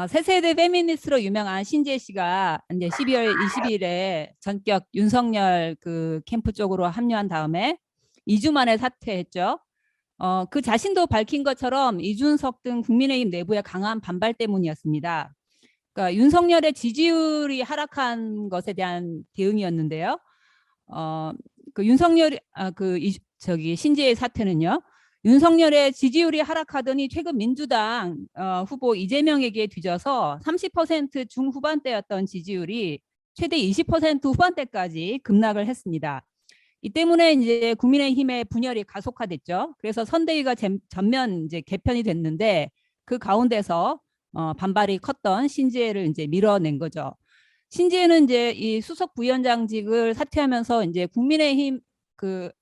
새세대 페미니스트로 유명한 신지혜 씨가 이제 12월 20일에 전격 윤석열 그 캠프 쪽으로 합류한 다음에 2주 만에 사퇴했죠. 그 자신도 밝힌 것처럼 이준석 등 국민의힘 내부의 강한 반발 때문이었습니다. 그러니까 윤석열의 지지율이 하락한 것에 대한 대응이었는데요. 그 윤석열 저기 신지혜의 사태는요. 윤석열의 지지율이 하락하더니 최근 민주당 후보 이재명에게 뒤져서 30% 중후반대였던 지지율이 최대 20% 후반대까지 급락을 했습니다. 이 때문에 이제 국민의힘의 분열이 가속화됐죠. 그래서 선대위가 전면 이제 개편이 됐는데 그 가운데서 반발이 컸던 신지혜를 이제 밀어낸 거죠. 신지혜는 이제 이 수석 부위원장직을 사퇴하면서 이제 국민의힘 그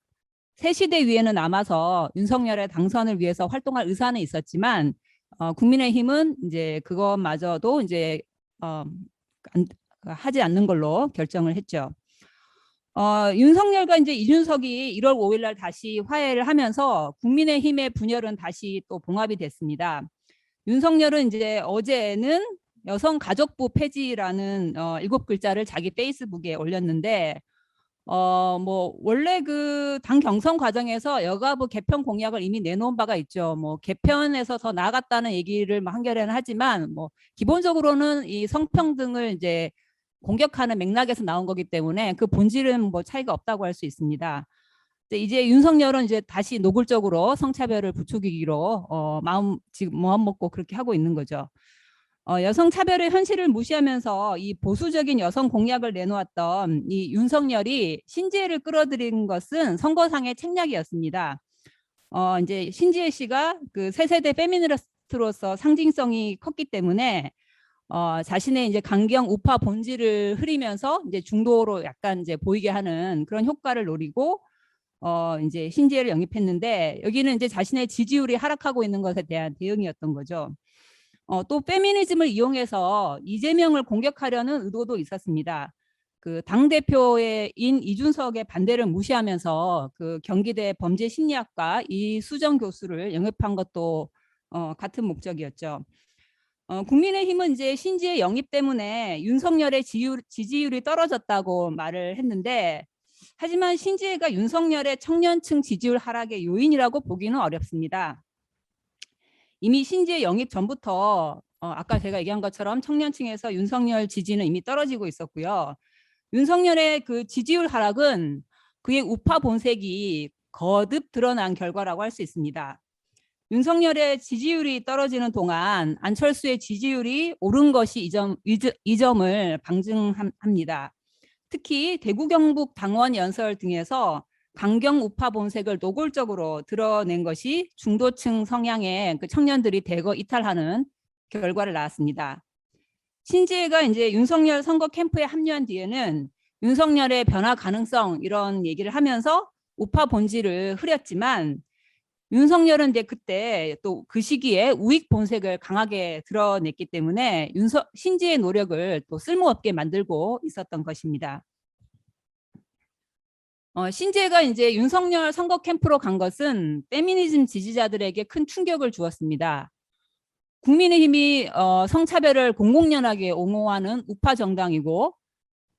새시대 위에는 남아서 윤석열의 당선을 위해서 활동할 의사는 있었지만 국민의힘은 이제 그것마저도 이제 하지 않는 걸로 결정을 했죠. 윤석열과 이제 이준석이 1월 5일 날 다시 화해를 하면서 국민의힘의 분열은 다시 또 봉합이 됐습니다. 윤석열은 이제 어제는 여성가족부 폐지라는 7글자를 자기 페이스북에 올렸는데 뭐 원래 그 당 경선 과정에서 여가부 개편 공약을 이미 내놓은 바가 있죠. 뭐 개편에서 더 나아갔다는 얘기를 한겨레는 하지만 뭐 기본적으로는 이 성평등을 이제 공격하는 맥락에서 나온 거기 때문에 그 본질은 뭐 차이가 없다고 할 수 있습니다. 이제 윤석열은 이제 다시 노골적으로 성차별을 부추기기로 지금 마음 먹고 그렇게 하고 있는 거죠. 여성 차별의 현실을 무시하면서 이 보수적인 여성 공약을 내놓았던 이 윤석열이 신지혜를 끌어들인 것은 선거상의 책략이었습니다. 이제 신지혜 씨가 그 새세대 페미니스트로서 상징성이 컸기 때문에 자신의 이제 강경 우파 본질을 흐리면서 이제 중도로 약간 이제 보이게 하는 그런 효과를 노리고 이제 신지혜를 영입했는데 여기는 이제 자신의 지지율이 하락하고 있는 것에 대한 대응이었던 거죠. 또 페미니즘을 이용해서 이재명을 공격하려는 의도도 있었습니다. 그 당대표인 이준석의 반대를 무시하면서 그 경기대 범죄심리학과 이수정 교수를 영입한 것도 같은 목적이었죠. 국민의힘은 이제 신지혜 영입 때문에 윤석열의 지지율이 떨어졌다고 말을 했는데 하지만 신지혜가 윤석열의 청년층 지지율 하락의 요인이라고 보기는 어렵습니다. 이미 신지혜 영입 전부터 아까 제가 얘기한 것처럼 청년층에서 윤석열 지지는 이미 떨어지고 있었고요. 윤석열의 그 지지율 하락은 그의 우파 본색이 거듭 드러난 결과라고 할 수 있습니다. 윤석열의 지지율이 떨어지는 동안 안철수의 지지율이 오른 것이 이 점을 방증합니다. 특히 대구 경북 당원 연설 등에서 강경 우파 본색을 노골적으로 드러낸 것이 중도층 성향의 그 청년들이 대거 이탈하는 결과를 낳았습니다. 신지혜가 이제 윤석열 선거 캠프에 합류한 뒤에는 윤석열의 변화 가능성 이런 얘기를 하면서 우파 본질을 흐렸지만 윤석열은 이제 그때 또 그 시기에 우익 본색을 강하게 드러냈기 때문에 신지혜의 노력을 또 쓸모없게 만들고 있었던 것입니다. 신지혜가 이제 윤석열 선거 캠프로 간 것은 페미니즘 지지자들에게 큰 충격을 주었습니다. 국민의힘이 성차별을 공공연하게 옹호하는 우파 정당이고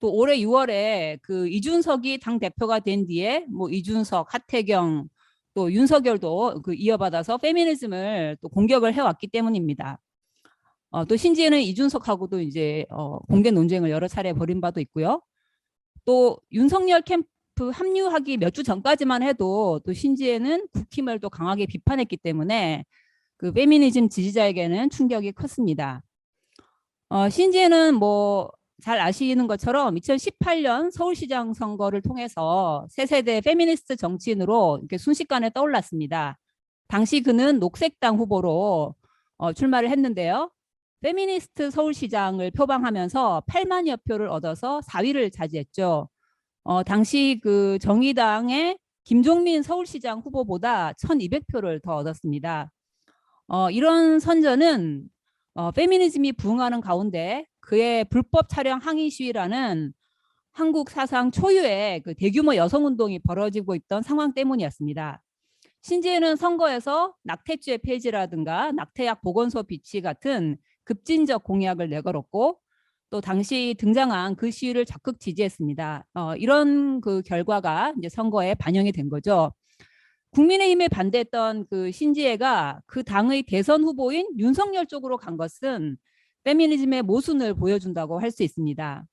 또 올해 6월에 그 이준석이 당 대표가 된 뒤에 뭐 이준석, 하태경 또 윤석열도 그 이어받아서 페미니즘을 또 공격을 해왔기 때문입니다. 또 신지혜는 이준석하고도 이제 공개 논쟁을 여러 차례 벌인 바도 있고요. 또 윤석열 캠프 합류하기 몇 주 전까지만 해도 또 신지혜는 국힘을 또 강하게 비판했기 때문에 그 페미니즘 지지자에게는 충격이 컸습니다. 신지혜는 뭐 잘 아시는 것처럼 2018년 서울시장 선거를 통해서 새세대 페미니스트 정치인으로 이렇게 순식간에 떠올랐습니다. 당시 그는 녹색당 후보로 출마를 했는데요. 페미니스트 서울시장을 표방하면서 8만여 표를 얻어서 4위를 차지했죠. 당시 그 정의당의 김종민 서울시장 후보보다 1200표를 더 얻었습니다. 이런 선전은 페미니즘이 부흥하는 가운데 그의 불법 촬영 항의 시위라는 한국 사상 초유의 그 대규모 여성운동이 벌어지고 있던 상황 때문이었습니다. 신지혜는 선거에서 낙태죄 폐지라든가 낙태약 보건소 비치 같은 급진적 공약을 내걸었고 또 당시 등장한 그 시위를 적극 지지했습니다. 이런 그 결과가 이제 선거에 반영이 된 거죠. 국민의힘에 반대했던 그 신지혜가 그 당의 대선 후보인 윤석열 쪽으로 간 것은 페미니즘의 모순을 보여준다고 할 수 있습니다.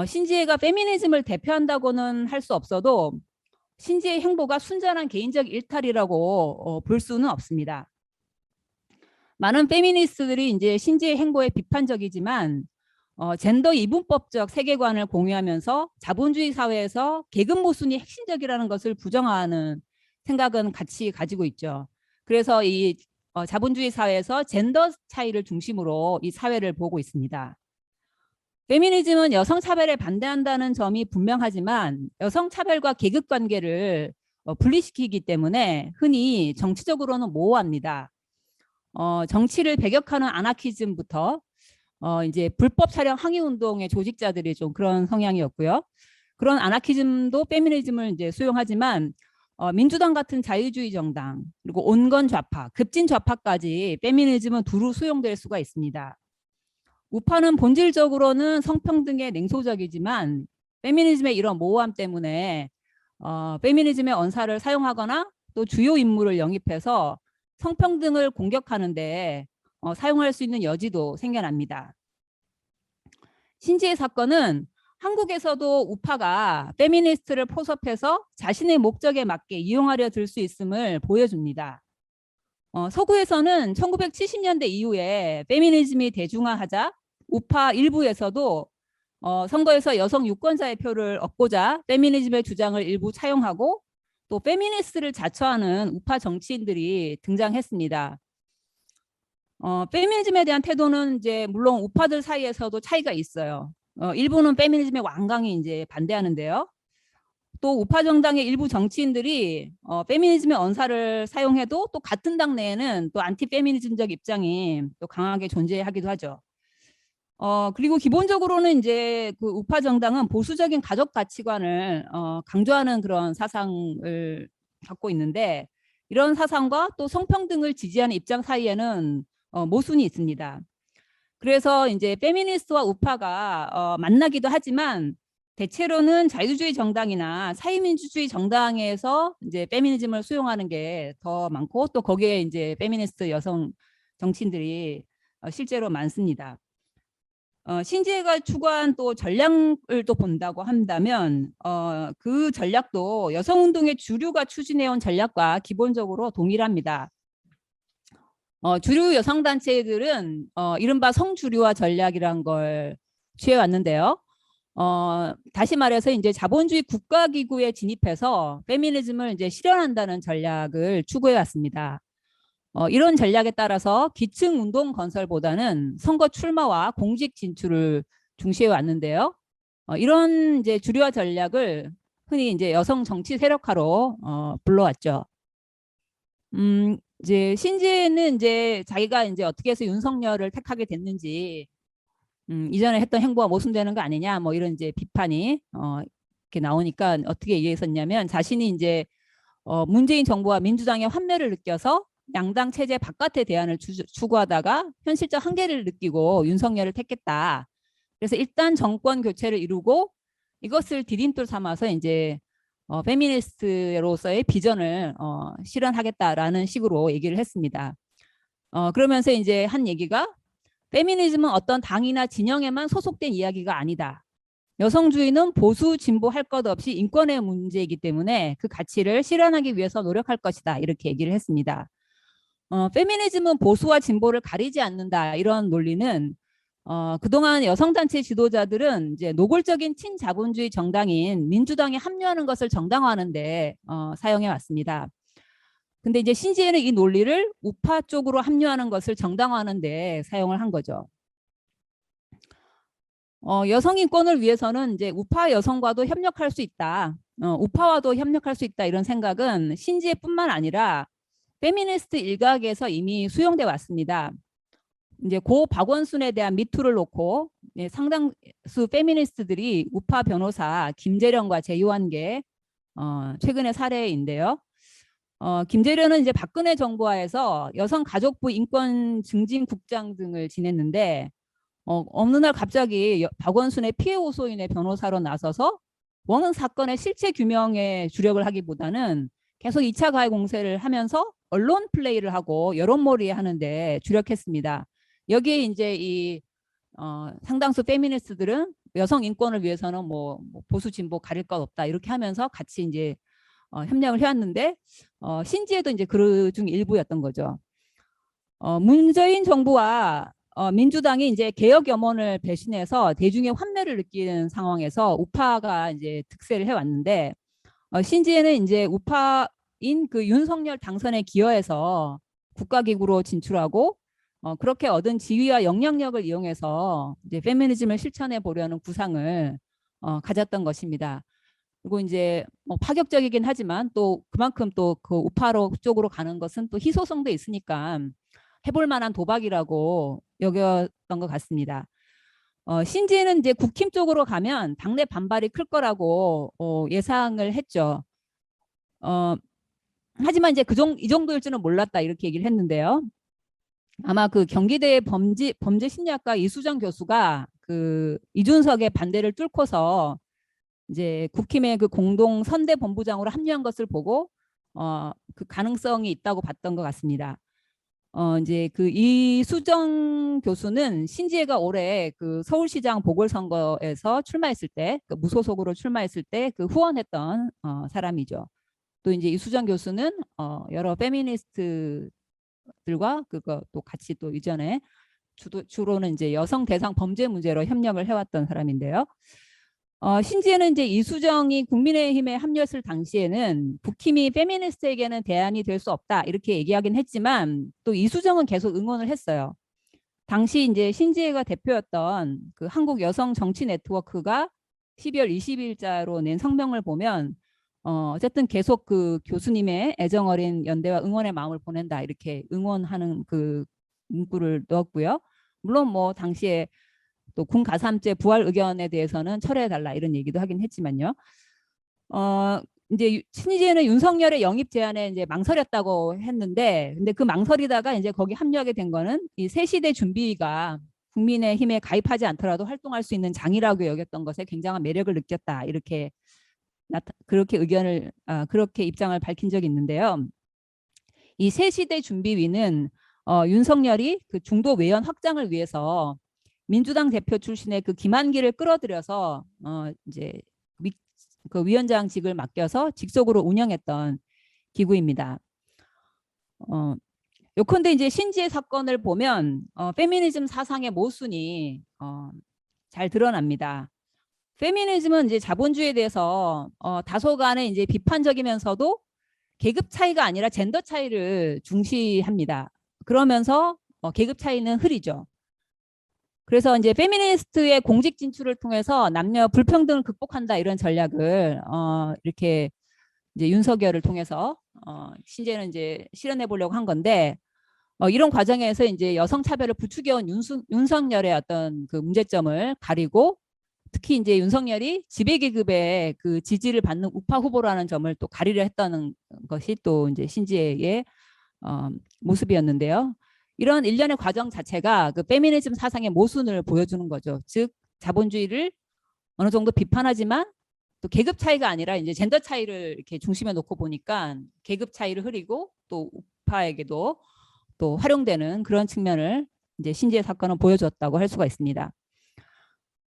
신지혜가 페미니즘을 대표한다고는 할 수 없어도 신지의 행보가 순전한 개인적 일탈이라고 볼 수는 없습니다. 많은 페미니스트들이 이제 신지의 행보에 비판적이지만 젠더 이분법적 세계관을 공유하면서 자본주의 사회에서 계급 모순이 핵심적이라는 것을 부정하는 생각은 같이 가지고 있죠. 그래서 이 자본주의 사회에서 젠더 차이를 중심으로 이 사회를 보고 있습니다. 페미니즘은 여성 차별에 반대한다는 점이 분명하지만 여성 차별과 계급 관계를 분리시키기 때문에 흔히 정치적으로는 모호합니다. 정치를 배격하는 아나키즘부터 이제 불법 촬영 항의 운동의 조직자들이 좀 그런 성향이었고요. 그런 아나키즘도 페미니즘을 이제 수용하지만 민주당 같은 자유주의 정당 그리고 온건 좌파, 급진 좌파까지 페미니즘은 두루 수용될 수가 있습니다. 우파는 본질적으로는 성평등에 냉소적이지만 페미니즘의 이런 모호함 때문에 페미니즘의 언사를 사용하거나 또 주요 인물을 영입해서 성평등을 공격하는데 사용할 수 있는 여지도 생겨납니다. 신지혜 사건은 한국에서도 우파가 페미니스트를 포섭해서 자신의 목적에 맞게 이용하려 들 수 있음을 보여줍니다. 서구에서는 1970년대 이후에 페미니즘이 대중화하자 우파 일부에서도 선거에서 여성 유권자의 표를 얻고자 페미니즘의 주장을 일부 차용하고 또 페미니스트를 자처하는 우파 정치인들이 등장했습니다. 페미니즘에 대한 태도는 이제 물론 우파들 사이에서도 차이가 있어요. 일부는 페미니즘에 완강히 이제 반대하는데요. 또 우파 정당의 일부 정치인들이 페미니즘의 언사를 사용해도 또 같은 당 내에는 또 안티 페미니즘적 입장이 또 강하게 존재하기도 하죠. 그리고 기본적으로는 이제 그 우파 정당은 보수적인 가족 가치관을 강조하는 그런 사상을 갖고 있는데 이런 사상과 또 성평등을 지지하는 입장 사이에는 모순이 있습니다. 그래서 이제 페미니스트와 우파가 만나기도 하지만 대체로는 자유주의 정당이나 사회민주주의 정당에서 이제 페미니즘을 수용하는 게 더 많고 또 거기에 이제 페미니스트 여성 정치인들이 실제로 많습니다. 신지혜가 추구한 또 전략을 또 본다고 한다면 그 전략도 여성운동의 주류가 추진해온 전략과 기본적으로 동일합니다. 주류 여성단체들은 이른바 성주류화 전략이란 걸 취해왔는데요. 다시 말해서 이제 자본주의 국가기구에 진입해서 페미니즘을 이제 실현한다는 전략을 추구해왔습니다. 이런 전략에 따라서 기층 운동 건설보다는 선거 출마와 공직 진출을 중시해 왔는데요. 이런 이제 주류화 전략을 흔히 이제 여성 정치 세력화로 불러왔죠. 이제 신지혜는 이제 자기가 이제 어떻게 해서 윤석열을 택하게 됐는지, 이전에 했던 행보가 모순되는 거 아니냐, 뭐 이런 이제 비판이 이렇게 나오니까 어떻게 얘기했었냐면 자신이 이제 문재인 정부와 민주당의 환멸을 느껴서 양당 체제 바깥의 대안을 추구하다가 현실적 한계를 느끼고 윤석열을 택했다. 그래서 일단 정권 교체를 이루고 이것을 디딤돌 삼아서 이제 페미니스트로서의 비전을 실현하겠다라는 식으로 얘기를 했습니다. 그러면서 이제 한 얘기가 페미니즘은 어떤 당이나 진영에만 소속된 이야기가 아니다. 여성주의는 보수 진보 할 것 없이 인권의 문제이기 때문에 그 가치를 실현하기 위해서 노력할 것이다. 이렇게 얘기를 했습니다. 페미니즘은 보수와 진보를 가리지 않는다. 이런 논리는 그동안 여성단체 지도자들은 이제 노골적인 친자본주의 정당인 민주당에 합류하는 것을 정당화하는데 사용해 왔습니다. 근데 이제 신지혜는 이 논리를 우파 쪽으로 합류하는 것을 정당화하는데 사용을 한 거죠. 여성 인권을 위해서는 이제 우파 여성과도 협력할 수 있다. 우파와도 협력할 수 있다. 이런 생각은 신지혜뿐만 아니라 페미니스트 일각에서 이미 수용돼 왔습니다. 이제 고 박원순에 대한 미투를 놓고 상당수 페미니스트들이 우파 변호사 김재령과 제휴한 게 최근의 사례인데요. 김재련은 이제 박근혜 정부하에서 여성가족부 인권증진국장 등을 지냈는데 어느 날 갑자기 박원순의 피해 호소인의 변호사로 나서서 원 사건의 실체 규명에 주력을 하기보다는 계속 2차 가해 공세를 하면서 언론 플레이를 하고 여론몰이 하는데 주력했습니다. 여기에 이제 이 상당수 페미니스트들은 여성 인권을 위해서는 뭐 보수 진보 가릴 것 없다 이렇게 하면서 같이 이제 협력을 해왔는데 신지에도 이제 그 중 일부였던 거죠. 문재인 정부와 민주당이 이제 개혁 염원을 배신해서 대중의 환멸을 느끼는 상황에서 우파가 이제 득세를 해왔는데 신지에는 이제 우파인 그 윤석열 당선에 기여해서 국가기구로 진출하고 그렇게 얻은 지위와 영향력을 이용해서 이제 페미니즘을 실천해 보려는 구상을 가졌던 것입니다. 그리고 이제 파격적이긴 하지만 또 그만큼 또 그 우파로 쪽으로 가는 것은 또 희소성도 있으니까 해볼 만한 도박이라고 여겼던 것 같습니다. 신지는 이제 국힘 쪽으로 가면 당내 반발이 클 거라고 예상을 했죠. 하지만 이제 이 정도일 줄은 몰랐다 이렇게 얘기를 했는데요. 아마 그 경기대 범죄 심리학과 이수정 교수가 그 이준석의 반대를 뚫고서 이제 국힘의 그 공동 선대 본부장으로 합류한 것을 보고 그 가능성이 있다고 봤던 것 같습니다. 이제 그 이수정 교수는 신지혜가 올해 그 서울시장 보궐선거에서 출마했을 때, 그 무소속으로 출마했을 때 그 후원했던 사람이죠. 또 이제 이수정 교수는 여러 페미니스트들과 그거 또 같이 또 이전에 주로는 이제 여성 대상 범죄 문제로 협력을 해왔던 사람인데요. 신지혜는 이제 이수정이 국민의힘에 합류했을 당시에는 국힘이 페미니스트에게는 대안이 될 수 없다 이렇게 얘기하긴 했지만 또 이수정은 계속 응원을 했어요. 당시 이제 신지혜가 대표였던 그 한국 여성 정치 네트워크가 12월 20일자로 낸 성명을 보면 어쨌든 계속 그 교수님의 애정어린 연대와 응원의 마음을 보낸다 이렇게 응원하는 그 문구를 넣었고요. 물론 뭐 당시에 또 군 가삼죄 부활 의견에 대해서는 철회해달라 이런 얘기도 하긴 했지만요. 이제 신지혜는 윤석열의 영입 제안에 이제 망설였다고 했는데, 근데 그 망설이다가 이제 거기 합류하게 된 거는 이 새시대 준비가 국민의힘에 가입하지 않더라도 활동할 수 있는 장이라고 여겼던 것에 굉장한 매력을 느꼈다 이렇게 그렇게 의견을 그렇게 입장을 밝힌 적이 있는데요. 이 새시대 준비위는 윤석열이 그 중도 외연 확장을 위해서 민주당 대표 출신의 그 김한길을 끌어들여서 이제 그 위원장직을 맡겨서 직속으로 운영했던 기구입니다. 요컨대 이제 신지혜 사건을 보면 페미니즘 사상의 모순이 잘 드러납니다. 페미니즘은 이제 자본주의에 대해서 다소간에 이제 비판적이면서도 계급 차이가 아니라 젠더 차이를 중시합니다. 그러면서 계급 차이는 흐리죠. 그래서 이제 페미니스트의 공직 진출을 통해서 남녀 불평등을 극복한다 이런 전략을 이렇게 이제 윤석열을 통해서 신재는 이제 실현해 보려고 한 건데 이런 과정에서 이제 여성 차별을 부추겨온 윤석열의 어떤 그 문제점을 가리고 특히 이제 윤석열이 지배계급의 그 지지를 받는 우파 후보라는 점을 또 가리려 했다는 것이 또 이제 신지혜의 모습이었는데요. 이런 일련의 과정 자체가 그 페미니즘 사상의 모순을 보여주는 거죠. 즉 자본주의를 어느 정도 비판하지만 또 계급 차이가 아니라 이제 젠더 차이를 이렇게 중심에 놓고 보니까 계급 차이를 흐리고 또 우파에게도 또 활용되는 그런 측면을 이제 신지혜 사건은 보여줬다고 할 수가 있습니다.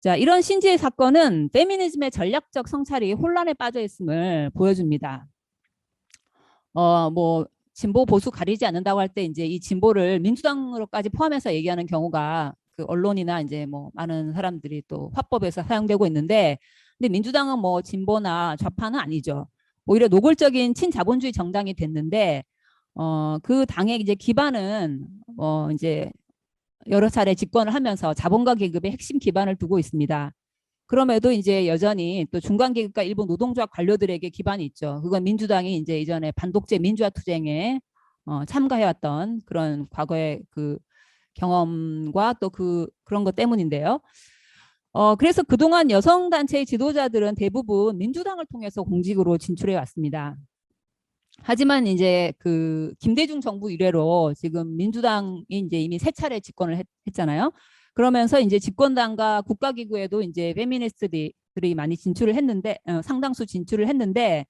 자, 이런 신지혜 사건은 페미니즘의 전략적 성찰이 혼란에 빠져 있음을 보여줍니다. 뭐 진보 보수 가리지 않는다고 할 때 이제 이 진보를 민주당으로까지 포함해서 얘기하는 경우가 그 언론이나 이제 뭐 많은 사람들이 또 화법에서 사용되고 있는데, 근데 민주당은 뭐 진보나 좌파는 아니죠. 오히려 노골적인 친자본주의 정당이 됐는데 그 당의 이제 기반은 이제 여러 차례 집권을 하면서 자본가 계급의 핵심 기반을 두고 있습니다. 그럼에도 이제 여전히 또 중간 계급과 일부 노동조합 관료들에게 기반이 있죠. 그건 민주당이 이제 이전에 반독재 민주화 투쟁에 참가해왔던 그런 과거의 그 경험과 또 그런 것 때문인데요. 그래서 그동안 여성단체의 지도자들은 대부분 민주당을 통해서 공직으로 진출해 왔습니다. 하지만 이제 그 김대중 정부 이래로 지금 민주당이 이제 이미 세 차례 집권을 했잖아요. 그러면서 이제 집권당과 국가기구에도 이제 페미니스트들이 많이 진출을 했는데 상당수 진출을 했는데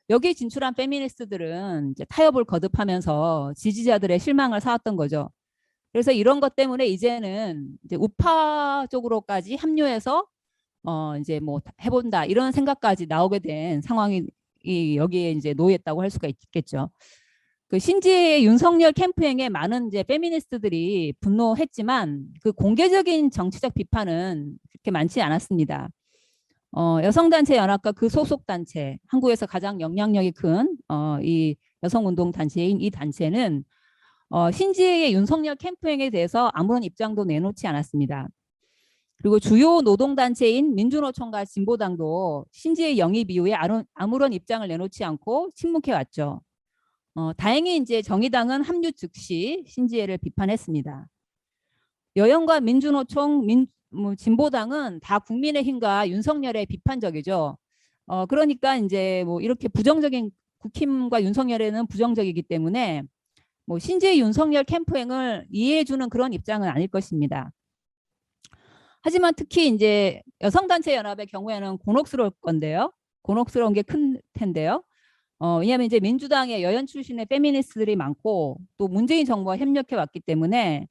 여기 진출한 페미니스트들은 이제 타협을 거듭하면서 지지자들의 실망을 사왔던 거죠. 그래서 이런 것 때문에 이제는 이제 우파 쪽으로까지 합류해서 이제 뭐 해본다 이런 생각까지 나오게 된 상황이 여기에 이제 놓였다고 할 수가 있겠죠. 그 신지의 윤석열 캠프행에 많은 이제 페미니스트들이 분노했지만 그 공개적인 정치적 비판은 그렇게 많지 않았습니다. 여성단체 연합과 그 소속 단체, 한국에서 가장 영향력이 큰 이 여성운동 단체인 이 단체는 신지의 윤석열 캠프행에 대해서 아무런 입장도 내놓지 않았습니다. 그리고 주요 노동단체인 민주노총과 진보당도 신지의 영입 이후에 아무런 입장을 내놓지 않고 침묵해왔죠. 다행히 이제 정의당은 합류 즉시 신지혜를 비판했습니다. 여영과 민주노총, 진보당은 다 국민의힘과 윤석열에 비판적이죠. 그러니까 이제 뭐 이렇게 부정적인 국힘과 윤석열에는 부정적이기 때문에 뭐 신지혜 윤석열 캠프행을 이해해주는 그런 입장은 아닐 것입니다. 하지만 특히 이제 여성단체 연합의 경우에는 곤혹스러울 건데요. 곤혹스러운 게 큰 텐데요. 왜냐하면 이제 민주당의 여연 출신의 페미니스트들이 많고 또 문재인 정부와 협력해 왔기 때문에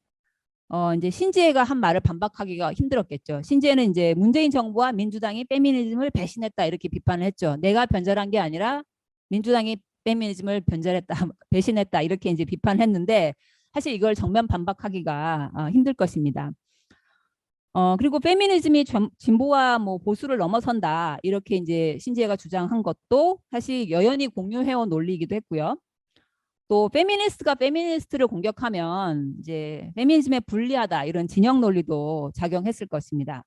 이제 신지혜가 한 말을 반박하기가 힘들었겠죠. 신지혜는 이제 문재인 정부와 민주당이 페미니즘을 배신했다 이렇게 비판을 했죠. 내가 변절한 게 아니라 민주당이 페미니즘을 변절했다, 배신했다 이렇게 이제 비판했는데 사실 이걸 정면 반박하기가 힘들 것입니다. 그리고 페미니즘이 진보와 뭐 보수를 넘어선다 이렇게 이제 신지혜가 주장한 것도 사실 여연히 공유해온 논리이기도 했고요. 또 페미니스트가 페미니스트를 공격하면 이제 페미니즘에 불리하다 이런 진영 논리도 작용했을 것입니다.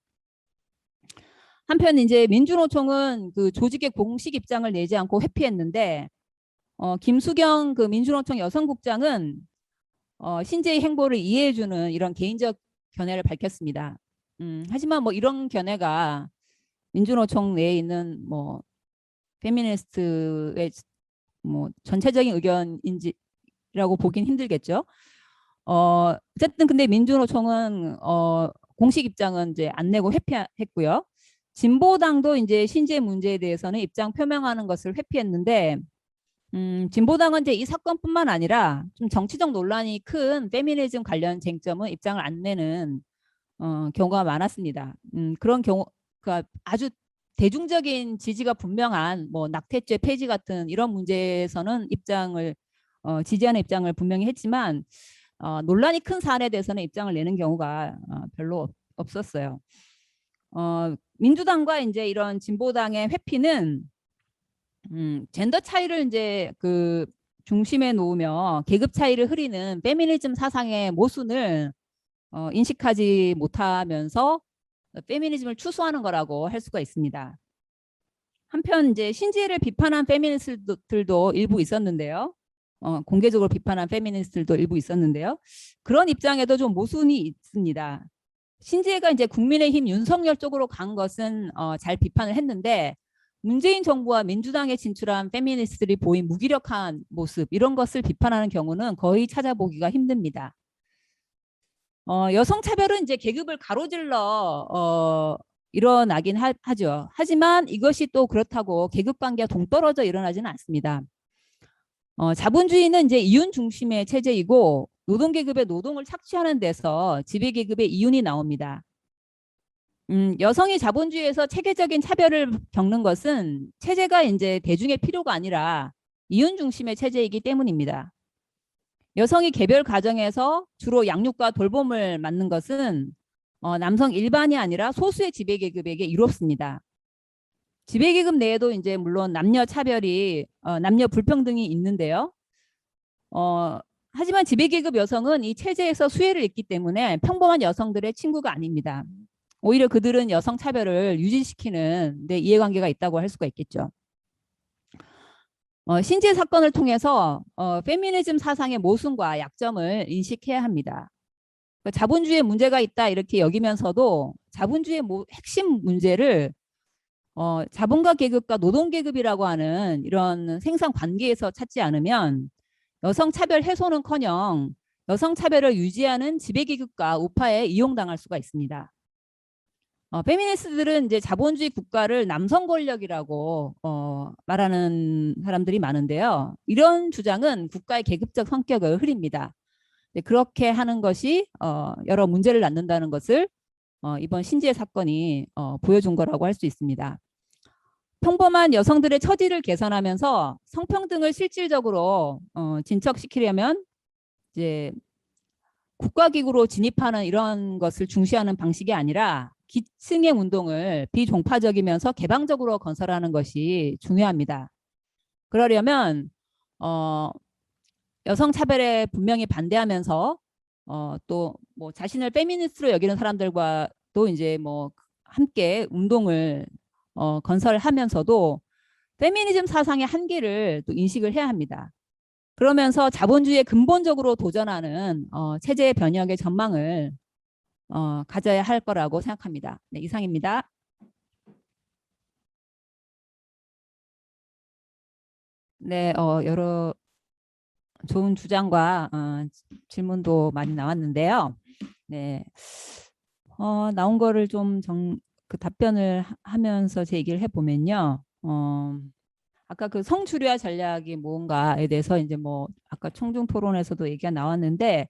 한편 이제 민주노총은 그 조직의 공식 입장을 내지 않고 회피했는데 김수경 그 민주노총 여성국장은 신지의 행보를 이해해주는 이런 개인적 견해를 밝혔습니다. 하지만 뭐 이런 견해가 민주노총 내에 있는 뭐 페미니스트의 뭐 전체적인 의견인지라고 보긴 힘들겠죠. 어쨌든 근데 민주노총은 공식 입장은 이제 안 내고 회피했고요. 진보당도 이제 신지의 문제에 대해서는 입장 표명하는 것을 회피했는데 진보당은 이제 이 사건뿐만 아니라 좀 정치적 논란이 큰 페미니즘 관련 쟁점은 입장을 안 내는 경우가 많았습니다. 그런 경우, 그러니까 아주 대중적인 지지가 분명한 뭐 낙태죄 폐지 같은 이런 문제에서는 입장을 지지하는 입장을 분명히 했지만 논란이 큰 사안에 대해서는 입장을 내는 경우가 별로 없었어요. 민주당과 이제 이런 진보당의 회피는 젠더 차이를 이제 그 중심에 놓으며 계급 차이를 흐리는 페미니즘 사상의 모순을 인식하지 못하면서 페미니즘을 추수하는 거라고 할 수가 있습니다. 한편 이제 신지혜를 비판한 페미니스트들도 일부 있었는데요. 공개적으로 비판한 페미니스트들도 일부 있었는데요. 그런 입장에도 좀 모순이 있습니다. 신지혜가 이제 국민의힘 윤석열 쪽으로 간 것은 잘 비판을 했는데 문재인 정부와 민주당에 진출한 페미니스트들이 보인 무기력한 모습 이런 것을 비판하는 경우는 거의 찾아보기가 힘듭니다. 여성 차별은 이제 계급을 가로질러 일어나긴 하죠. 하지만 이것이 또 그렇다고 계급 관계가 동떨어져 일어나지는 않습니다. 자본주의는 이제 이윤 중심의 체제이고 노동계급의 노동을 착취하는 데서 지배계급의 이윤이 나옵니다. 여성이 자본주의에서 체계적인 차별을 겪는 것은 체제가 이제 대중의 필요가 아니라 이윤 중심의 체제이기 때문입니다. 여성이 개별 가정에서 주로 양육과 돌봄을 맡는 것은 남성 일반이 아니라 소수의 지배계급에게 이롭습니다. 지배계급 내에도 이제 물론 남녀 차별이 남녀 불평등이 있는데요. 하지만 지배계급 여성은 이 체제에서 수혜를 입기 때문에 평범한 여성들의 친구가 아닙니다. 오히려 그들은 여성 차별을 유지시키는 데 이해관계가 있다고 할 수가 있겠죠. 신지혜 사건을 통해서 페미니즘 사상의 모순과 약점을 인식해야 합니다. 자본주의에 문제가 있다 이렇게 여기면서도 자본주의의 핵심 문제를 자본가 계급과 노동 계급이라고 하는 이런 생산 관계에서 찾지 않으면 여성 차별 해소는커녕 여성 차별을 유지하는 지배 계급과 우파에 이용당할 수가 있습니다. 페미니스트들은 이제 자본주의 국가를 남성 권력이라고 말하는 사람들이 많은데요. 이런 주장은 국가의 계급적 성격을 흐립니다. 그렇게 하는 것이 여러 문제를 낳는다는 것을 이번 신지혜 사건이 보여준 거라고 할 수 있습니다. 평범한 여성들의 처지를 개선하면서 성평등을 실질적으로 진척시키려면 이제 국가기구로 진입하는 이런 것을 중시하는 방식이 아니라 기층의 운동을 비종파적이면서 개방적으로 건설하는 것이 중요합니다. 그러려면 여성 차별에 분명히 반대하면서 또 뭐 자신을 페미니스트로 여기는 사람들과 또 이제 뭐 함께 운동을 건설하면서도 페미니즘 사상의 한계를 또 인식을 해야 합니다. 그러면서 자본주의에 근본적으로 도전하는 체제의 변혁의 전망을 가져야 할 거라고 생각합니다. 네, 이상입니다. 네, 여러 좋은 주장과 질문도 많이 나왔는데요. 네, 나온 거를 좀 그 답변을 하면서 제 얘기를 해보면요. 아까 그 성주류화 전략이 뭔가에 대해서 이제 뭐 아까 청중 토론에서도 얘기가 나왔는데,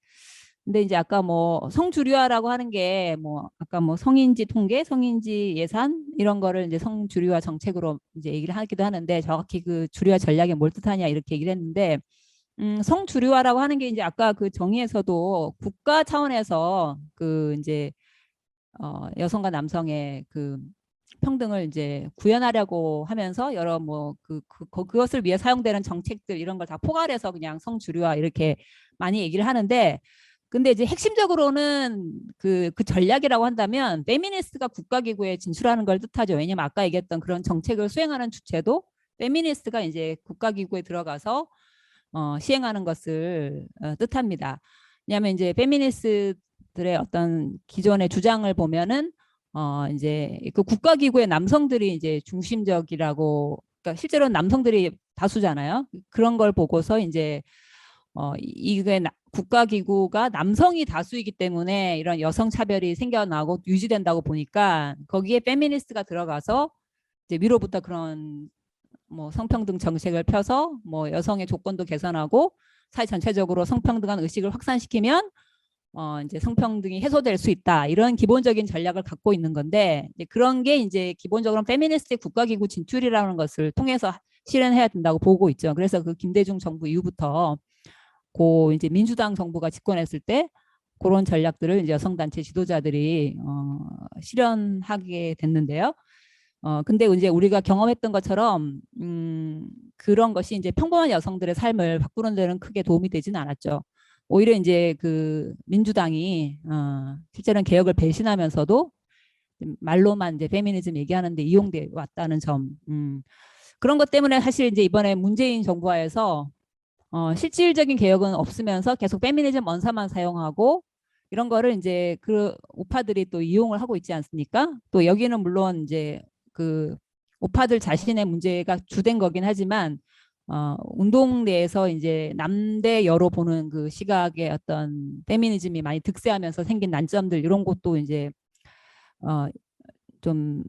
근데 이제 아까 뭐 성주류화라고 하는 게 뭐 아까 뭐 성인지 통계, 성인지 예산 이런 거를 이제 성주류화 정책으로 이제 얘기를 하기도 하는데 정확히 그 주류화 전략이 뭘 뜻하냐 이렇게 얘기를 했는데, 성주류화라고 하는 게 이제 아까 그 정의에서도 국가 차원에서 그 이제 여성과 남성의 그 평등을 이제 구현하려고 하면서 여러 뭐 그것을 위해 사용되는 정책들 이런 걸 다 포괄해서 그냥 성주류화 이렇게 많이 얘기를 하는데, 근데 이제 핵심적으로는 그 전략이라고 한다면 페미니스트가 국가기구에 진출하는 걸 뜻하죠. 왜냐면 아까 얘기했던 그런 정책을 수행하는 주체도 페미니스트가 이제 국가기구에 들어가서 시행하는 것을 뜻합니다. 왜냐하면 이제 페미니스트들의 어떤 기존의 주장을 보면은 이제 그 국가기구의 남성들이 이제 중심적이라고, 그러니까 실제로는 남성들이 다수잖아요. 그런 걸 보고서 이제 이게 국가기구가 남성이 다수이기 때문에 이런 여성 차별이 생겨나고 유지된다고 보니까 거기에 페미니스트가 들어가서 이제 위로부터 그런 뭐 성평등 정책을 펴서 뭐 여성의 조건도 개선하고 사회 전체적으로 성평등한 의식을 확산시키면 이제 성평등이 해소될 수 있다, 이런 기본적인 전략을 갖고 있는 건데, 이제 그런 게 이제 기본적으로 페미니스트 국가기구 진출이라는 것을 통해서 실현해야 된다고 보고 있죠. 그래서 그 김대중 정부 이후부터 고 이제 민주당 정부가 집권했을 때 그런 전략들을 이제 여성단체 지도자들이 실현하게 됐는데요. 근데 이제 우리가 경험했던 것처럼 그런 것이 이제 평범한 여성들의 삶을 바꾸는 데는 크게 도움이 되지는 않았죠. 오히려 이제 그 민주당이 실제로는 개혁을 배신하면서도 말로만 이제 페미니즘 얘기하는데 이용돼 왔다는 점, 그런 것 때문에 사실 이제 이번에 문재인 정부하에서 실질적인 개혁은 없으면서 계속 페미니즘 언사만 사용하고 이런 거를 이제 그 우파들이 또 이용을 하고 있지 않습니까? 또 여기는 물론 이제 그 우파들 자신의 문제가 주된 거긴 하지만 운동 내에서 이제 남대 여로 보는 그 시각의 어떤 페미니즘이 많이 득세하면서 생긴 난점들 이런 것도 이제 좀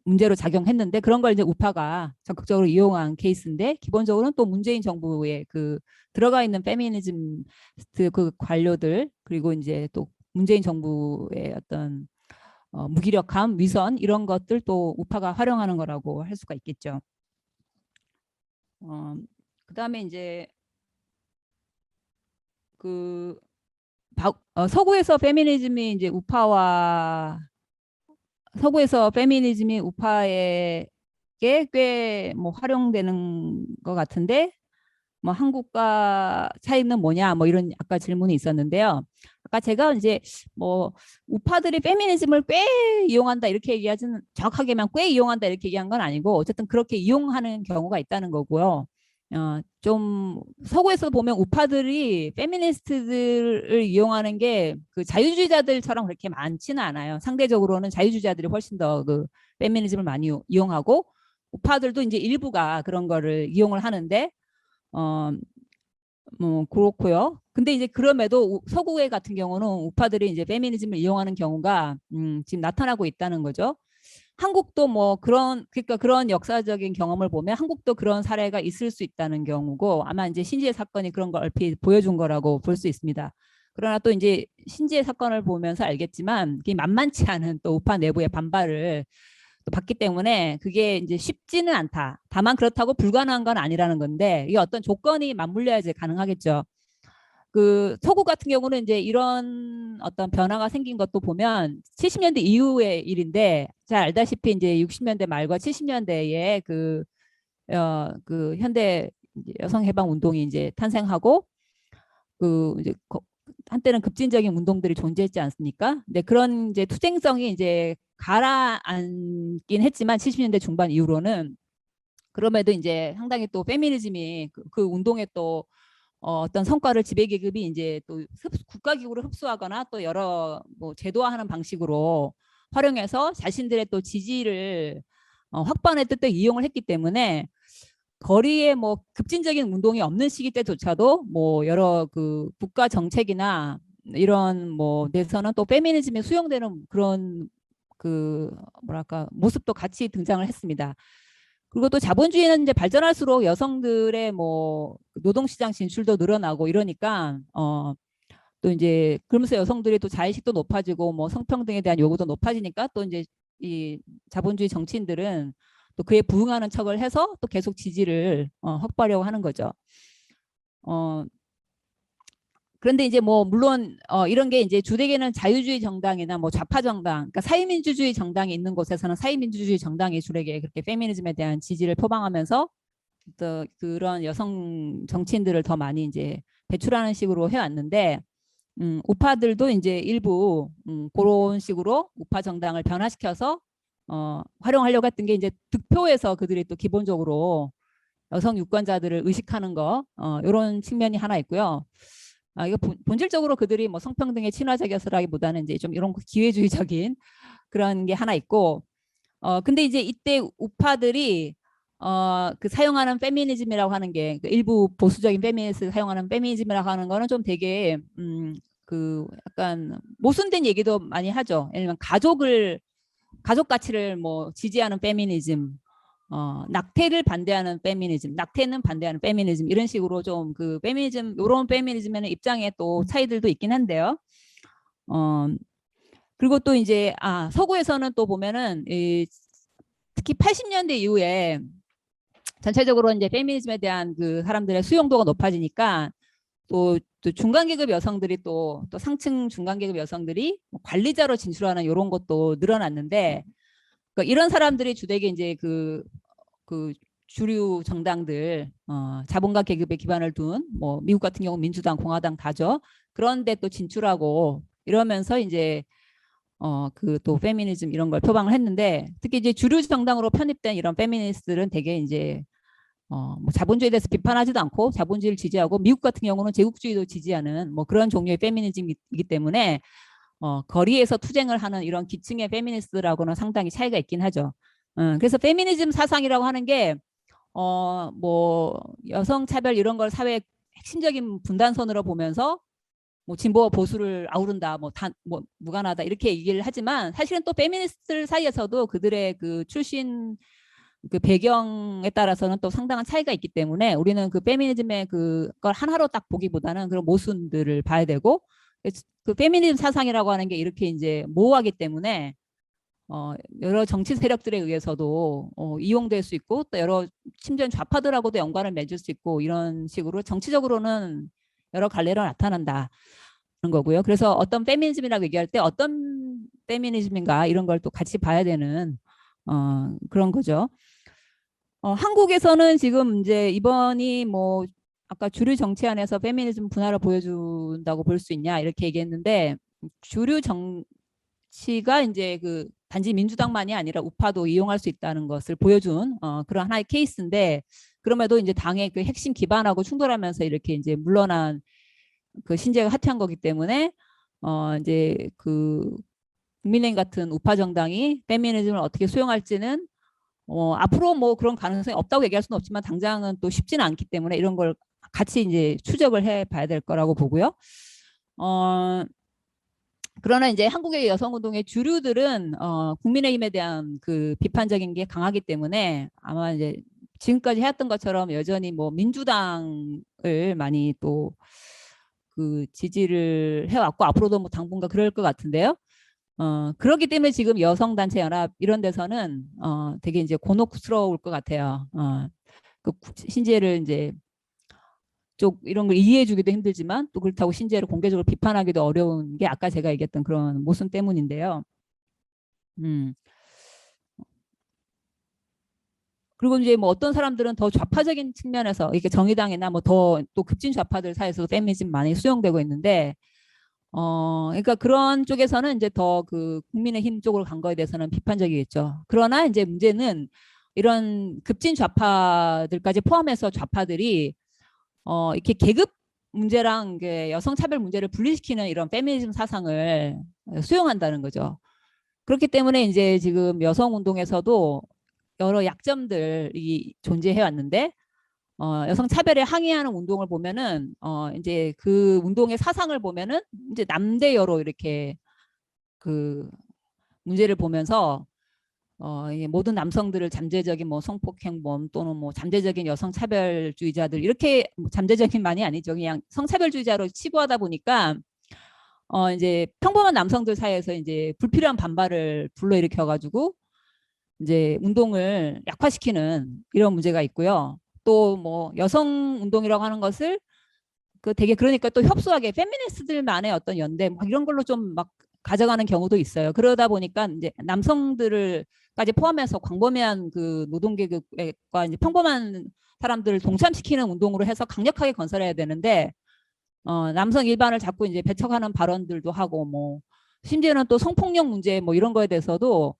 문제로 작용했는데, 그런 걸 이제 우파가 적극적으로 이용한 케이스인데, 기본적으로는 또 문재인 정부의 그 들어가 있는 페미니즘 그 관료들, 그리고 이제 또 문재인 정부의 어떤 무기력함, 위선 이런 것들 또 우파가 활용하는 거라고 할 수가 있겠죠. 그다음에 이제 그 서구에서 페미니즘이 이제 우파에 꽤 뭐 활용되는 것 같은데, 뭐 한국과 차이는 뭐냐 뭐 이런 아까 질문이 있었는데요. 아까 제가 이제 뭐 우파들이 페미니즘을 꽤 이용한다 이렇게 얘기하지는, 정확하게만 꽤 이용한다 이렇게 얘기한 건 아니고 어쨌든 그렇게 이용하는 경우가 있다는 거고요. 좀 서구에서 보면 우파들이 페미니스트들을 이용하는 게 그 자유주의자들처럼 그렇게 많지는 않아요. 상대적으로는 자유주의자들이 훨씬 더 그 페미니즘을 많이 이용하고 우파들도 이제 일부가 그런 거를 이용을 하는데 뭐 그렇고요. 근데 이제 그럼에도 서구의 같은 경우는 우파들이 이제 페미니즘을 이용하는 경우가 지금 나타나고 있다는 거죠. 한국도 뭐 그러니까 그런 역사적인 경험을 보면 한국도 그런 사례가 있을 수 있다는 경우고 아마 이제 신지혜 사건이 그런 걸 얼핏 보여준 거라고 볼 수 있습니다. 그러나 또 이제 신지혜 사건을 보면서 알겠지만 그게 만만치 않은 또 우파 내부의 반발을 또 받기 때문에 그게 이제 쉽지는 않다. 다만 그렇다고 불가능한 건 아니라는 건데 이게 어떤 조건이 맞물려야지 가능하겠죠. 그 서구 같은 경우는 이제 이런 어떤 변화가 생긴 것도 보면 70년대 이후의 일인데 잘 알다시피 이제 60년대 말과 70년대에 그 현대 여성 해방 운동이 이제 탄생하고 그 이제 한때는 급진적인 운동들이 존재했지 않습니까? 근데 그런 이제 투쟁성이 이제 가라앉긴 했지만 70년대 중반 이후로는 그럼에도 이제 상당히 또 페미니즘이 그 운동에 또 어떤 성과를 지배계급이 이제 또 국가기구를 흡수하거나 또 여러 뭐 제도화하는 방식으로 활용해서 자신들의 또 지지를 확보하는 뜻도 이용을 했기 때문에 거리에 뭐 급진적인 운동이 없는 시기 때조차도 뭐 여러 그 국가 정책이나 이런 뭐 데서는 또 페미니즘이 수용되는 그런 그 뭐랄까 모습도 같이 등장을 했습니다. 그리고 또 자본주의는 이제 발전할수록 여성들의 뭐 노동시장 진출도 늘어나고 이러니까 또 이제 그러면서 여성들이 또 자의식도 높아지고 뭐 성평등에 대한 요구도 높아지니까 또 이제 이 자본주의 정치인들은 또 그에 부응하는 척을 해서 또 계속 지지를 확보하려고 하는 거죠. 그런데 이제 뭐 물론 이런 게 이제 주되게는 자유주의 정당이나 뭐 좌파 정당, 그러니까 사회민주주의 정당이 있는 곳에서는 사회민주주의 정당이 주되게 그렇게 페미니즘에 대한 지지를 표방하면서 또 그런 여성 정치인들을 더 많이 이제 배출하는 식으로 해왔는데 우파들도 이제 일부 그런 식으로 우파 정당을 변화시켜서 활용하려고 했던 게 이제 득표에서 그들이 또 기본적으로 여성 유권자들을 의식하는 거 이런 측면이 하나 있고요. 이거 본질적으로 그들이 뭐 성평등의 친화적이어서라기보다는 이제 좀 이런 기회주의적인 그런 게 하나 있고 근데 이제 이때 우파들이 그 사용하는 페미니즘이라고 하는 게 그 일부 보수적인 페미니스트 사용하는 페미니즘이라고 하는 거는 좀 되게 그 약간 모순된 얘기도 많이 하죠. 예를 들면 가족 가치를 뭐 지지하는 페미니즘, 낙태를 반대하는 페미니즘, 낙태는 반대하는 페미니즘 이런 식으로 좀 그 페미니즘 이런 페미니즘에는 입장에 또 차이들도 있긴 한데요. 그리고 또 이제 서구에서는 또 보면은 특히 80년대 이후에 전체적으로 이제 페미니즘에 대한 그 사람들의 수용도가 높아지니까 또 중간 계급 여성들이 또 상층 중간 계급 여성들이 뭐 관리자로 진출하는 이런 것도 늘어났는데 그러니까 이런 사람들이 주되게 이제 그 주류 정당들 자본가 계급에 기반을 둔 뭐 미국 같은 경우 민주당 공화당 다죠. 그런데 또 진출하고 이러면서 이제 그 또 페미니즘 이런 걸 표방을 했는데 특히 이제 주류 정당으로 편입된 이런 페미니스트들은 되게 이제 뭐 자본주의에 대해서 비판하지도 않고 자본주의를 지지하고 미국 같은 경우는 제국주의도 지지하는 뭐 그런 종류의 페미니즘이기 때문에 거리에서 투쟁을 하는 이런 기층의 페미니스트라고는 상당히 차이가 있긴 하죠. 그래서 페미니즘 사상이라고 하는 게 뭐 여성 차별 이런 걸 사회 핵심적인 분단선으로 보면서 뭐 진보와 보수를 아우른다, 뭐 무관하다 이렇게 얘기를 하지만 사실은 또 페미니스트들 사이에서도 그들의 그 출신 그 배경에 따라서는 또 상당한 차이가 있기 때문에 우리는 그 페미니즘의 그걸 하나로 딱 보기보다는 그런 모순들을 봐야 되고 그 페미니즘 사상이라고 하는 게 이렇게 이제 모호하기 때문에 여러 정치 세력들에 의해서도 이용될 수 있고 또 여러 심지어 좌파들하고도 연관을 맺을 수 있고 이런 식으로 정치적으로는 여러 갈래로 나타난다. 그런 거고요. 그래서 어떤 페미니즘이라고 얘기할 때 어떤 페미니즘인가 이런 걸 또 같이 봐야 되는 그런 거죠. 한국에서는 지금 이제 이번이 뭐 아까 주류 정치 안에서 페미니즘 분화를 보여준다고 볼 수 있냐 이렇게 얘기했는데 주류 정치가 이제 그 단지 민주당만이 아니라 우파도 이용할 수 있다는 것을 보여준 그런 하나의 케이스인데 그럼에도 이제 당의 그 핵심 기반하고 충돌하면서 이렇게 이제 물러난 그 신재가 하퇴한 거기 때문에 이제 그 국민의힘 같은 우파 정당이 페미니즘을 어떻게 수용할지는 앞으로 뭐 그런 가능성이 없다고 얘기할 수는 없지만 당장은 또 쉽지는 않기 때문에 이런 걸 같이 이제 추적을 해 봐야 될 거라고 보고요. 그러나 이제 한국의 여성운동의 주류들은 국민의힘에 대한 그 비판적인 게 강하기 때문에 아마 이제 지금까지 해왔던 것처럼 여전히 뭐 민주당을 많이 또 그 지지를 해왔고 앞으로도 뭐 당분간 그럴 것 같은데요. 그렇기 때문에 지금 여성단체 연합 이런 데서는 되게 이제 곤혹스러울 것 같아요. 그 신재를 이제 쪽 이런 걸 이해해주기도 힘들지만 또 그렇다고 신재를 공개적으로 비판하기도 어려운 게 아까 제가 얘기했던 그런 모순 때문인데요. 그리고 이제 뭐 어떤 사람들은 더 좌파적인 측면에서 이렇게 정의당이나 뭐 더 또 급진 좌파들 사이에서 페미니즘 많이 수용되고 있는데 그러니까 그런 쪽에서는 이제 더 그 국민의힘 쪽으로 간 거에 대해서는 비판적이겠죠. 그러나 이제 문제는 이런 급진 좌파들까지 포함해서 좌파들이 이렇게 계급 문제랑 여성 차별 문제를 분리시키는 이런 페미니즘 사상을 수용한다는 거죠. 그렇기 때문에 이제 지금 여성 운동에서도 여러 약점들이 존재해 왔는데 여성 차별에 항의하는 운동을 보면은 이제 그 운동의 사상을 보면은 이제 남대여로 이렇게 그 문제를 보면서 이 모든 남성들을 잠재적인 뭐 성폭행범 또는 뭐 잠재적인 여성 차별주의자들 이렇게 뭐 잠재적인만이 아니죠. 그냥 성차별주의자로 치부하다 보니까 이제 평범한 남성들 사이에서 이제 불필요한 반발을 불러일으켜 가지고 이제 운동을 약화시키는 이런 문제가 있고요. 또 뭐 여성 운동이라고 하는 것을 그 되게 그러니까 또 협소하게 페미니스트들만의 어떤 연대 막 이런 걸로 좀 막 가져가는 경우도 있어요. 그러다 보니까 이제 남성들을까지 포함해서 광범위한 그 노동계급과 이제 평범한 사람들을 동참시키는 운동으로 해서 강력하게 건설해야 되는데 남성 일반을 자꾸 이제 배척하는 발언들도 하고 뭐 심지어는 또 성폭력 문제 뭐 이런 거에 대해서도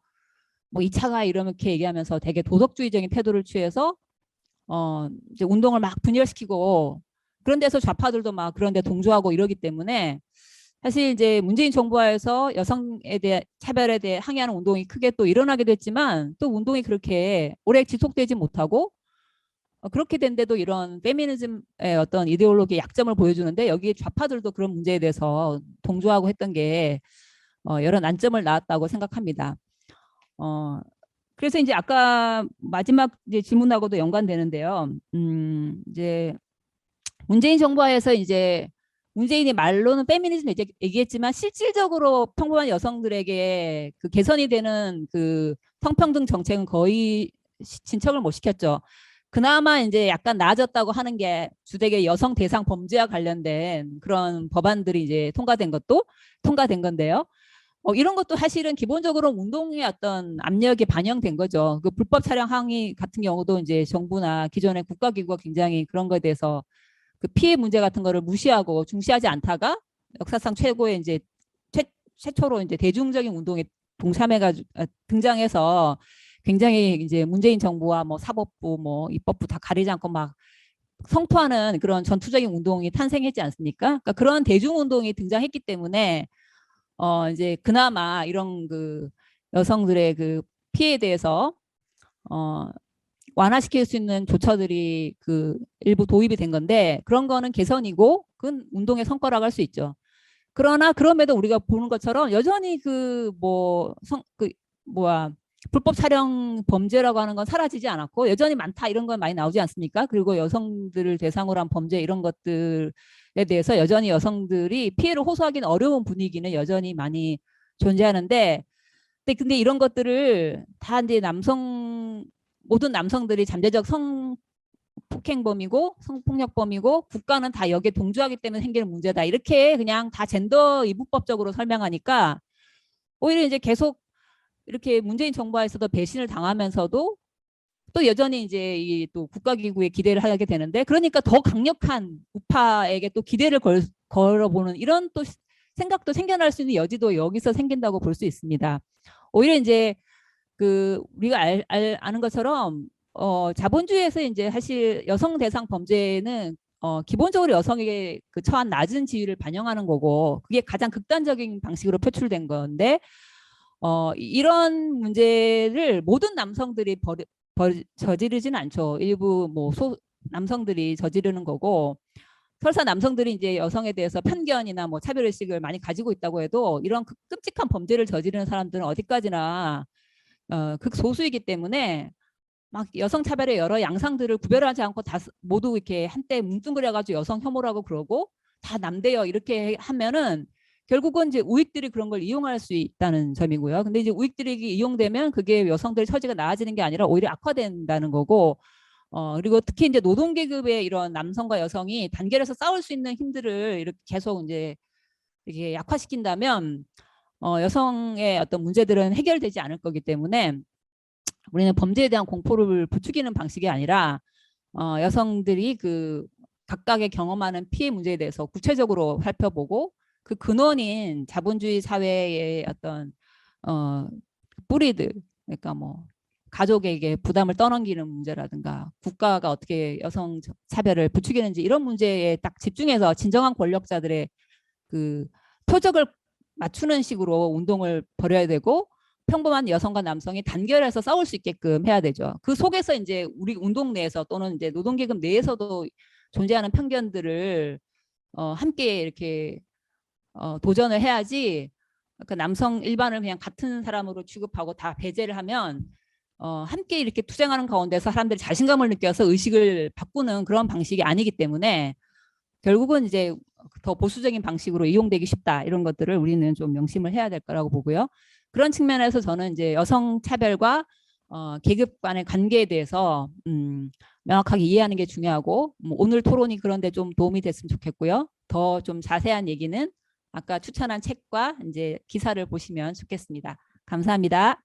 뭐 2차가 이렇게 얘기하면서 되게 도덕주의적인 태도를 취해서 이제 운동을 막 분열시키고 그런 데서 좌파들도 막 그런 데 동조하고 이러기 때문에 사실 이제 문재인 정부하에서 여성에 대한 차별에 대해 항의하는 운동이 크게 또 일어나게 됐지만 또 운동이 그렇게 오래 지속되지 못하고 그렇게 된데도 이런 페미니즘의 어떤 이데올로기의 약점을 보여주는데 여기 좌파들도 그런 문제에 대해서 동조하고 했던 게 여러 난점을 낳았다고 생각합니다. 그래서 이제 아까 마지막 이제 질문하고도 연관되는데요. 이제 문재인 정부하에서 이제 문재인이 말로는 페미니즘 이제 얘기했지만 실질적으로 평범한 여성들에게 그 개선이 되는 그 성평등 정책은 거의 진척을 못 시켰죠. 그나마 이제 약간 나아졌다고 하는 게 주되게 여성 대상 범죄와 관련된 그런 법안들이 이제 통과된 건데요. 이런 것도 사실은 기본적으로 운동의 어떤 압력이 반영된 거죠. 그 불법 차량 항의 같은 경우도 이제 정부나 기존의 국가기구가 굉장히 그런 거에 대해서 그 피해 문제 같은 거를 무시하고 중시하지 않다가 역사상 최고의 이제 최초로 이제 대중적인 운동에 동참해가지고 등장해서 굉장히 이제 문재인 정부와 뭐 사법부 뭐 입법부 다 가리지 않고 막 성토하는 그런 전투적인 운동이 탄생했지 않습니까? 그러니까 그런 대중 운동이 등장했기 때문에 이제 그나마 이런 그 여성들의 그 피해에 대해서 완화시킬 수 있는 조처들이 그 일부 도입이 된 건데 그런 거는 개선이고 그건 운동의 성과라고 할 수 있죠. 그러나 그럼에도 우리가 보는 것처럼 여전히 그 뭐 그 뭐야 불법 촬영 범죄라고 하는 건 사라지지 않았고 여전히 많다 이런 건 많이 나오지 않습니까? 그리고 여성들을 대상으로 한 범죄 이런 것들에 대해서 여전히 여성들이 피해를 호소하기는 어려운 분위기는 여전히 많이 존재하는데 근데 이런 것들을 다 이제 모든 남성들이 잠재적 성폭행범이고 성폭력범이고 국가는 다 여기에 동조하기 때문에 생기는 문제다. 이렇게 그냥 다 젠더 이분법적으로 설명하니까 오히려 이제 계속 이렇게 문재인 정부에서도 배신을 당하면서도 또 여전히 이제 이 또 국가기구에 기대를 하게 되는데 그러니까 더 강력한 우파에게 또 기대를 걸어보는 이런 또 생각도 생겨날 수 있는 여지도 여기서 생긴다고 볼 수 있습니다. 오히려 이제 그 우리가 아는 것처럼 자본주의에서 이제 사실 여성 대상 범죄는 기본적으로 여성에게 그 처한 낮은 지위를 반영하는 거고 그게 가장 극단적인 방식으로 표출된 건데 이런 문제를 모든 남성들이 저지르진 않죠. 일부 뭐 남성들이 저지르는 거고 설사 남성들이 이제 여성에 대해서 편견이나 뭐 차별의식을 많이 가지고 있다고 해도 이런 끔찍한 범죄를 저지르는 사람들은 어디까지나 극소수이기 때문에 막 여성 차별의 여러 양상들을 구별하지 않고 다 모두 이렇게 한때 뭉뚱그려가지고 여성 혐오라고 그러고 다 남대여 이렇게 하면은 결국은 이제 우익들이 그런 걸 이용할 수 있다는 점이고요. 근데 이제 우익들이 이용되면 그게 여성들의 처지가 나아지는 게 아니라 오히려 악화된다는 거고 그리고 특히 이제 노동계급의 이런 남성과 여성이 단결해서 싸울 수 있는 힘들을 이렇게 계속 이제 이렇게 약화시킨다면 여성의 어떤 문제들은 해결되지 않을 거기 때문에 우리는 범죄에 대한 공포를 부추기는 방식이 아니라 여성들이 그 각각의 경험하는 피해 문제에 대해서 구체적으로 살펴보고 그 근원인 자본주의 사회의 어떤 뿌리들 그러니까 뭐 가족에게 부담을 떠넘기는 문제라든가 국가가 어떻게 여성 차별을 부추기는지 이런 문제에 딱 집중해서 진정한 권력자들의 그 표적을 맞추는 식으로 운동을 벌여야 되고 평범한 여성과 남성이 단결해서 싸울 수 있게끔 해야 되죠. 그 속에서 이제 우리 운동 내에서 또는 이제 노동계급 내에서도 존재하는 편견들을 함께 이렇게 도전을 해야지 그 남성 일반을 그냥 같은 사람으로 취급하고 다 배제를 하면 함께 이렇게 투쟁하는 가운데서 사람들이 자신감을 느껴서 의식을 바꾸는 그런 방식이 아니기 때문에 결국은 이제 더 보수적인 방식으로 이용되기 쉽다 이런 것들을 우리는 좀 명심을 해야 될 거라고 보고요. 그런 측면에서 저는 이제 여성 차별과 계급 간의 관계에 대해서 명확하게 이해하는 게 중요하고 뭐 오늘 토론이 그런데 좀 도움이 됐으면 좋겠고요. 더 좀 자세한 얘기는 아까 추천한 책과 이제 기사를 보시면 좋겠습니다. 감사합니다.